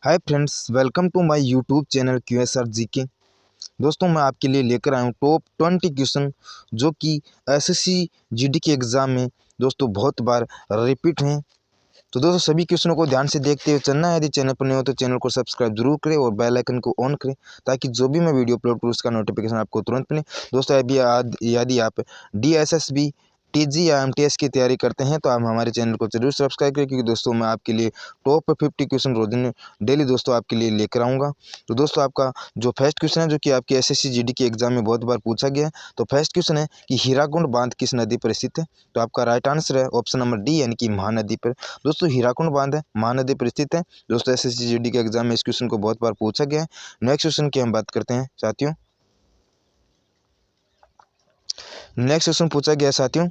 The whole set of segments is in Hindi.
Hi friends, welcome to my YouTube channel QSR GK. दोस्तों, मैं आपके लिए लेकर आया हूँ टॉप 20 क्वेश्चन जो कि एसएससी जीडी के एग्ज़ाम में दोस्तों बहुत बार रिपीट हैं। तो दोस्तों, सभी क्वेश्चनों को ध्यान से देखते हुए चलना है। यदि चैनल पर नहीं हो तो चैनल को सब्सक्राइब जरूर करें और बेल आइकन को ऑन करें ताकि जो भी मैं वीडियो अपलोड करूँ उसका नोटिफिकेशन आपको तुरंत मिले। दोस्तों, अभी यदि आप DSSB TG या MTS की तैयारी करते हैं तो आप हमारे चैनल को जरूर सब्सक्राइब करें, क्योंकि दोस्तों मैं आपके लिए टॉप 50 क्वेश्चन रोज डेली दोस्तों आपके लिए लेकर आऊँगा। तो दोस्तों, आपका जो फर्स्ट क्वेश्चन है जो कि आपके SSC GD के एग्जाम में बहुत बार पूछा गया है। तो फर्स्ट क्वेश्चन है कि हीराकुंड बांध किस नदी पर स्थित है? तो आपका राइट आंसर है ऑप्शन नंबर डी, यानी कि महानदी पर। दोस्तों, हीराकुंड बांध है महानदी पर स्थित है। दोस्तों, SSC GD के एग्जाम में इस क्वेश्चन को बहुत बार पूछा गया है। नेक्स्ट क्वेश्चन की हम बात करते हैं साथियों। नेक्स्ट क्वेश्चन पूछा गया है साथियों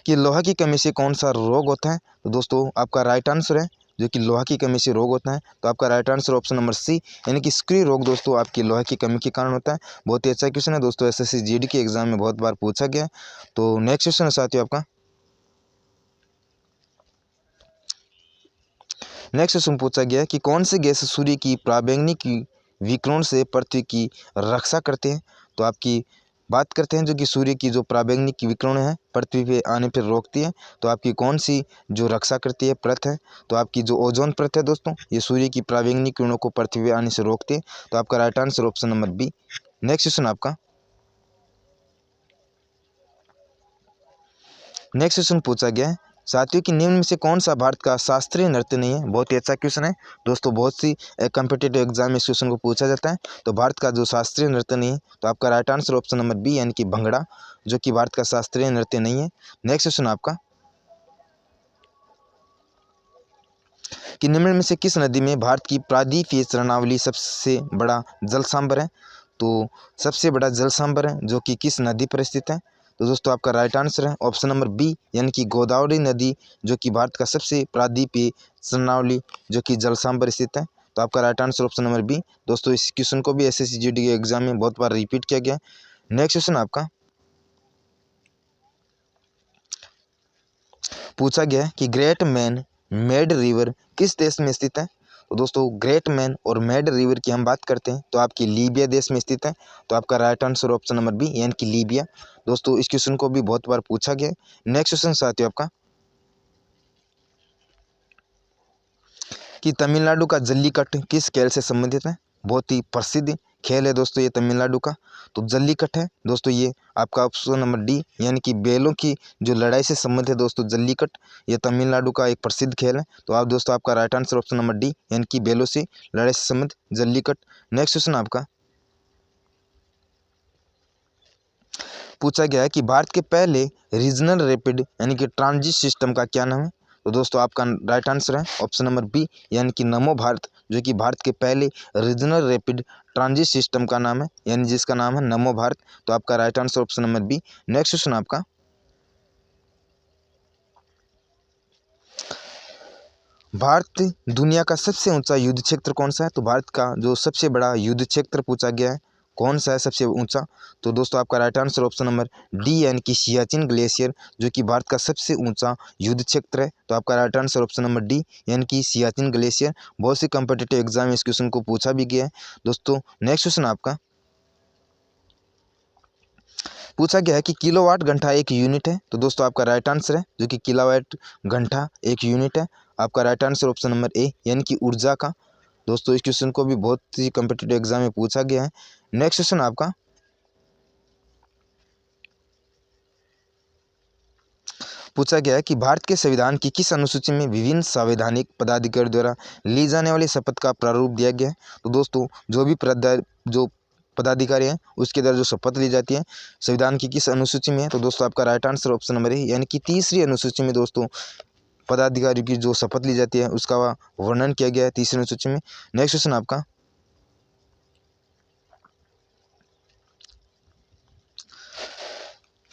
कि लोहा की कमी से कौन सा रोग होता है? तो दोस्तों, आपका राइट आंसर है जो कि लोहा की कमी से रोग होता है। तो आपका right answer option number C, यानी कि स्क्री रोग दोस्तों आपकी लोहा की कमी के कारण होता है। बहुत ही अच्छा क्वेश्चन है दोस्तों, SSC GD के एग्जाम में बहुत बार पूछा गया है। तो नेक्स्ट क्वेश्चन है साथियों आपका। नेक्स्ट क्वेश्चन पूछा गया है कि कौन से गैस सूर्य की प्रावैंगिक विकिरण से पृथ्वी की रक्षा करते हैं? तो आपकी बात करते हैं जो कि सूर्य की जो प्रावैंगिक विकिरण है पृथ्वी पे आने पर रोकती है, तो आपकी कौन सी जो रक्षा करती है परत है? तो आपकी जो ओजोन परत है दोस्तों, ये सूर्य की प्रावैंगिक किरणों को पृथ्वी पे आने से रोकती है। तो आपका right answer option number B. Next question आपका। नेक्स्ट क्वेश्चन पूछा गया है साथियों कि निम्न में से कौन सा भारत का शास्त्रीय नृत्य नहीं है? बहुत ही अच्छा क्वेश्चन है दोस्तों, बहुत सी कम्पिटेटिव एग्जाम में इस क्वेश्चन को पूछा जाता है। तो भारत का जो शास्त्रीय नृत्य नहीं है, तो आपका right answer option number B, यानी कि भंगड़ा, जो कि भारत का शास्त्रीय नृत्य नहीं है। नेक्स्ट क्वेश्चन आपका कि निम्न में से किस नदी में भारत की प्रायद्वीपीय चरणावली सबसे बड़ा जल सांभर है? तो सबसे बड़ा जल सांभर है जो कि किस नदी पर स्थित है? तो दोस्तों, आपका राइट आंसर है ऑप्शन नंबर बी, यानी कि गोदावरी नदी, जो कि भारत का सबसे प्रायद्वीपीय चरणावली जो कि जल सांभर स्थित है। तो आपका right answer option number B. दोस्तों, इस क्वेश्चन को भी SSC GD के एग्जाम में बहुत बार रिपीट किया गया है। नेक्स्ट क्वेश्चन आपका पूछा गया है कि ग्रेट मैन मेड रिवर किस देश में स्थित है? तो दोस्तों, ग्रेट मैन और मेड रिवर की हम बात करते हैं तो आपकी लीबिया देश में स्थित है। तो आपका right answer option number B, यानी कि लीबिया। दोस्तों, इस क्वेश्चन को भी बहुत बार पूछा गया है। नेक्स्ट क्वेश्चन साथियों आपका कि तमिलनाडु का जल्लीकट्ट किस खेल से संबंधित है? बहुत ही प्रसिद्ध खेल है दोस्तों ये तमिलनाडु का। तो जल्लीकट्ट है दोस्तों, ये आपका ऑप्शन नंबर डी, यानी कि बैलों की जो लड़ाई से संबंधित है दोस्तों जल्लीकट्ट, ये तमिलनाडु का एक प्रसिद्ध खेल है। तो आप दोस्तों, आपका right answer option number D, यानी कि बैलों से लड़ाई से संबंधित जल्लीकट्ट। नेक्स्ट क्वेश्चन आपका पूछा गया है कि भारत के पहले रीजनल रैपिड यानी कि ट्रांजिट सिस्टम का क्या नाम है? तो दोस्तों, आपका राइट आंसर है ऑप्शन नंबर बी, यानी कि नमो भारत, जो कि भारत के पहले रीजनल रैपिड ट्रांजिट सिस्टम का नाम है, यानी जिसका नाम है नमो भारत। तो आपका right answer option number B. Next question आपका भारत दुनिया का सबसे ऊंचा युद्ध क्षेत्र कौन सा है? तो भारत का जो सबसे बड़ा युद्ध क्षेत्र पूछा गया है कौन सा है सबसे ऊंचा? तो दोस्तों, आपका right answer option number D, यानी कि सियाचिन ग्लेशियर, जो कि भारत का सबसे ऊंचा युद्ध क्षेत्र है। तो आपका right answer option number D, यानी कि सियाचिन ग्लेशियर। बहुत सी कम्पिटेटिव एग्जाम में इस क्वेश्चन को पूछा भी गया है दोस्तों। नेक्स्ट क्वेश्चन आपका पूछा गया है कि किलोवाट घंटा एक यूनिट है? तो दोस्तों, आपका राइट आंसर है जो कि किलोवाट घंटा एक यूनिट है। आपका right answer option number A, यानी कि ऊर्जा का। दोस्तों, इस क्वेश्चन को भी बहुत ही कम्पिटेटिव एग्जाम में पूछा गया है। नेक्स्ट क्वेश्चन आपका पूछा गया है कि भारत के संविधान की किस अनुसूची में विभिन्न संवैधानिक पदाधिकारी द्वारा ली जाने वाली शपथ का प्रारूप दिया गया है? तो दोस्तों, जो भी जो पदाधिकारी हैं उसके द्वारा जो शपथ ली जाती है संविधान की किस अनुसूची में है? तो दोस्तों, आपका राइट आंसर ऑप्शन नंबर है, यानी कि तीसरी अनुसूची में दोस्तों पदाधिकारियों की जो शपथ ली जाती है उसका वर्णन किया गया है तीसरी अनुसूची में। नेक्स्ट क्वेश्चन आपका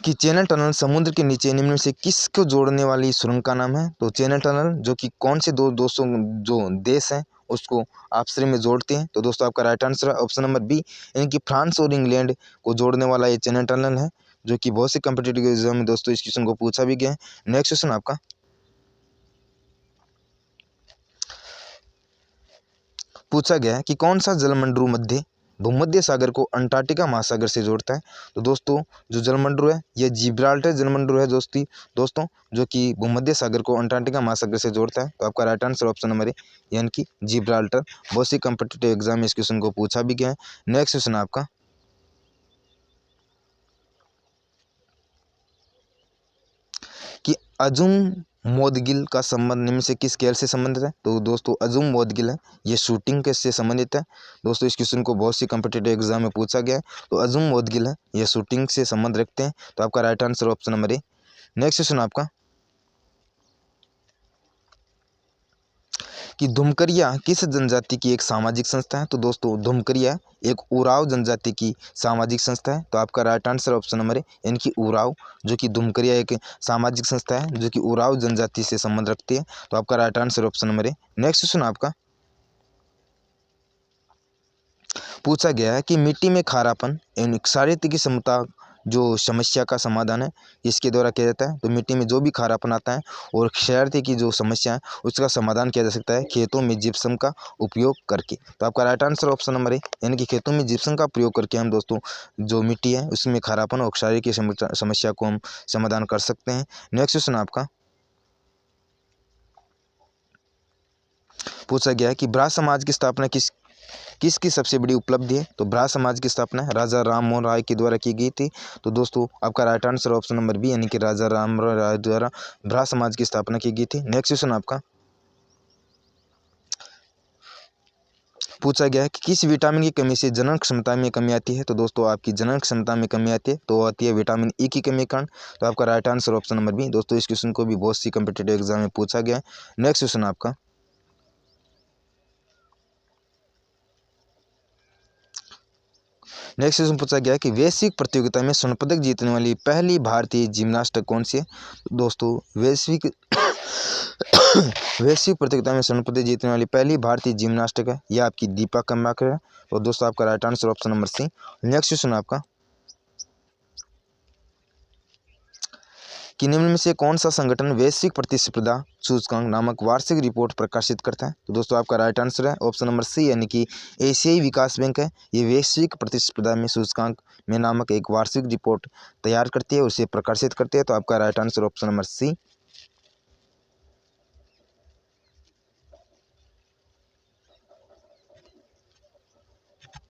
कि चैनल टनल समुद्र के नीचे निम्न में से किसको जोड़ने वाली सुरंग का नाम है? तो चैनल टनल जो कि कौन से दो दोस्तों जो देश हैं उसको आपस में जोड़ते हैं? तो दोस्तों, आपका राइट आंसर है ऑप्शन नंबर बी, यानी कि फ्रांस और इंग्लैंड को जोड़ने वाला ये चैनल टनल है, जो कि बहुत सी कम्पिटेटिव एग्जाम में दोस्तों इस क्वेश्चन को पूछा भी गया है। नेक्स्ट क्वेश्चन आपका पूछा गया है कि कौन सा जलमंडल मध्य भूमध्य सागर को अंटार्कटिका महासागर से जोड़ता है। तो दोस्तों जो जलमंडल है ये जिब्राल्टर जलमंडल है दोस्तों जो कि भूमध्य सागर को अंटार्कटिका महासागर से जोड़ता है। तो आपका right answer option number A यानी कि जिब्राल्टर। बहुत सी कॉम्पिटिटिव एग्जाम में इस क्वेश्चन को पूछा भी गया है। नेक्स्ट क्वेश्चन आपका कि अजुम मोदगिल का संबंध निम्न से किस खेल से संबंधित है। तो दोस्तों अजुम मोदगिल है ये शूटिंग के से संबंधित है। दोस्तों इस क्वेश्चन को बहुत सी कॉम्पिटिटिव एग्जाम में पूछा गया है। तो अजुम मोदगिल है ये शूटिंग से संबंध रखते हैं। तो आपका right answer option number A. Next question आपका कि धुमकरिया किस जनजाति की एक सामाजिक संस्था है। तो दोस्तों धुमकरिया एक उराव जनजाति की सामाजिक संस्था है। तो आपका राइट आंसर ऑप्शन नंबर है यानी कि उराव जो कि धुमकरिया एक सामाजिक संस्था है जो कि उराव जनजाति से संबंध रखती है। तो आपका राइट आंसर ऑप्शन नंबर है। नेक्स्ट क्वेश्चन आपका पूछा गया है कि मिट्टी में खारापन यानी क्षारीय की समता जो समस्या का समाधान है इसके द्वारा किया जाता है। तो मिट्टी में जो भी खारापन आता है और क्षारीय की जो समस्या है उसका समाधान किया जा सकता है खेतों में जिप्सम का उपयोग करके। तो आपका राइट आंसर ऑप्शन नंबर है यानी कि खेतों में जिप्सम का प्रयोग करके हम दोस्तों जो मिट्टी है उसमें खारापन और क्षारीय की समस्या को हम समाधान कर सकते हैं। नेक्स्ट क्वेश्चन आपका पूछा गया है कि ब्राह्मण समाज की स्थापना किसकी सबसे बड़ी उपलब्धि है। तो ब्राह्मण समाज की स्थापना राजा राम मोहन राय के द्वारा की गई थी। तो दोस्तों आपका right answer option number B यानी कि राजा राम मोहन राय द्वारा ब्राह्मण समाज की स्थापना की गई थी। नेक्स्ट क्वेश्चन आपका पूछा गया है कि किस विटामिन की कमी से जनन क्षमता में कमी आती है। तो दोस्तों आपकी जनन क्षमता में कमी आती है तो आती है विटामिन ई की कमी के कारण। तो आपका right answer option number B. दोस्तों इस क्वेश्चन को भी बहुत सी कॉम्पिटिटिव एग्जाम में पूछा गया है। नेक्स्ट क्वेश्चन आपका नेक्स्ट क्वेश्चन पूछा गया कि वैश्विक प्रतियोगिता में स्वर्ण पदक जीतने वाली पहली भारतीय जिम्नास्ट कौन सी है। दोस्तों वैश्विक प्रतियोगिता में स्वर्ण पदक जीतने वाली पहली भारतीय जिम्नास्टिक है यह आपकी दीपा कर्माकर है। और दोस्तों आपका right answer option number C. Next question आपका कि निम्न में से कौन सा संगठन वैश्विक प्रतिस्पर्धा सूचकांक नामक वार्षिक रिपोर्ट प्रकाशित करता है। तो दोस्तों आपका राइट आंसर है ऑप्शन नंबर सी यानी कि एशियाई विकास बैंक है ये वैश्विक प्रतिस्पर्धा में सूचकांक में नामक एक वार्षिक रिपोर्ट तैयार करती है और उसे प्रकाशित करती है। तो आपका राइट आंसर ऑप्शन नंबर सी।